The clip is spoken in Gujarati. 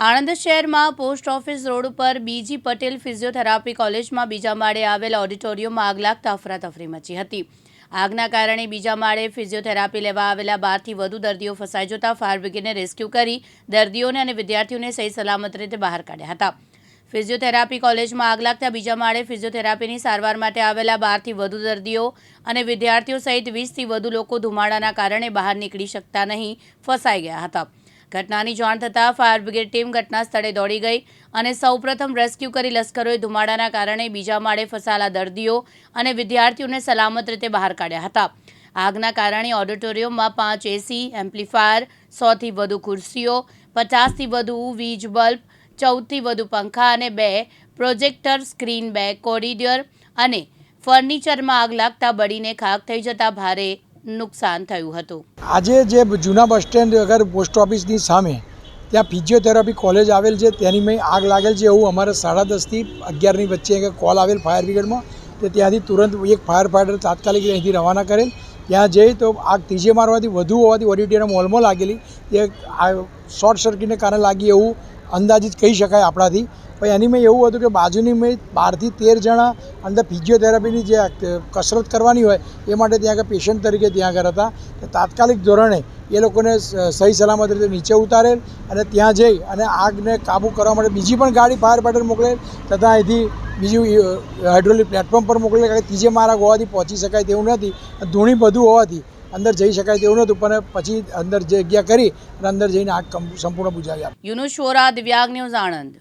આણંદ શહેરમાં પોસ્ટ ઓફિસ રોડ ઉપર બીજી પટેલ ફિઝિયોથેરાપી કોલેજમાં બીજા માળે આવેલ ઓડિટોરિયમમાં આગ લાગતા અફરાતફરી મચી હતી। આગના કારણે બીજા માળે ફિઝિયોથેરાપી લેવા આવેલા 12થી વધુ દર્દીઓ ફસાઈ જતા ફાયર બ્રિગેડને રેસ્ક્યુ કરી દર્દીઓને અને વિદ્યાર્થીઓને સહી સલામત રીતે બહાર કાઢ્યા હતા। ફિઝિયોથેરાપી કોલેજમાં આગ લાગતા બીજા માળે ફિઝિયોથેરાપીની સારવાર માટે આવેલા 12થી વધુ દર્દીઓ અને વિદ્યાર્થીઓ સહિત 20થી વધુ લોકો ધુમાડાના કારણે બહાર નીકળી શકતા નહીં ફસાઈ ગયા હતા। ઘટનાની જાણ થતાં ફાયર બ્રિગેડ ટીમ ઘટના સ્થળે દોડી ગઈ અને સૌપ્રથમ રેસ્ક્યુ કરી લશ્કરોએ ધુમાડાના કારણે બીજા માળે ફસાયેલા દર્દીઓ અને વિદ્યાર્થીઓને સલામત રીતે બહાર કાઢ્યા હતા। આગના કારણે ઓડિટોરિયમમાં 5 એસી એમ્પ્લીફાયર, 100થી વધુ ખુરશીઓ, 50થી વધુ વીજ બલ્બ, 14થી વધુ પંખા અને 2 પ્રોજેક્ટર સ્ક્રીન, 2 કોરિડોર અને ફર્નિચરમાં આગ લાગતા બળીને ખાખ થઈ જતા ભારે નુકસાન થયું હતું। આજે જે જૂના બસ સ્ટેન્ડ અગર પોસ્ટ ઓફિસની સામે ત્યાં ફિઝિયોથેરાપી કોલેજ આવેલ છે તેની મેં આગ લાગેલ છે એવું અમારે 10:30થી 11ની વચ્ચે કોલ આવેલ ફાયર બ્રિગેડમાં। તે ત્યાંથી તુરંત એક ફાયર ફાઈટર તાત્કાલિક અહીંથી રવાના કરેલ। ત્યાં જઈ તો આગ ત્રીજે માળવાથી વધુ હોવાથી ઓડિટોરિયમ હોલમાં લાગેલી એ શોર્ટ સર્કિટને કારણે લાગી એવું અંદાજિત કહી શકાય આપણાથી। પણ એની મેં એવું હતું કે બાજુની મેં 12થી 13 જણા અંદર ફિઝિયોથેરાપીની જે કસરત કરવાની હોય એ માટે ત્યાં આગળ પેશન્ટ તરીકે ત્યાં આગળ હતા। તાત્કાલિક ધોરણે એ લોકોને સહી સલામત રીતે નીચે ઉતારેલ અને ત્યાં જઈ અને આગને કાબૂ કરવા માટે બીજી પણ ગાડી ફાયર ફાઈટર મોકલેલ તથા અહીંથી બીજું હાઇડ્રોલિક પ્લેટફોર્મ પર મોકલેલ કારણ કે ત્રીજે માળા હોવાથી પહોંચી શકાય તેવું નથી, ધૂણી બધું હોવાથી અંદર જઈ શકાય તેવું નહોતું, પણ પછી અંદર જગ્યા કરી અને અંદર જઈને આગ સંપૂર્ણ બુઝાવી આપી। યુનુસ શોરા, દિવ્યાંગ ન્યૂઝ, આણંદ।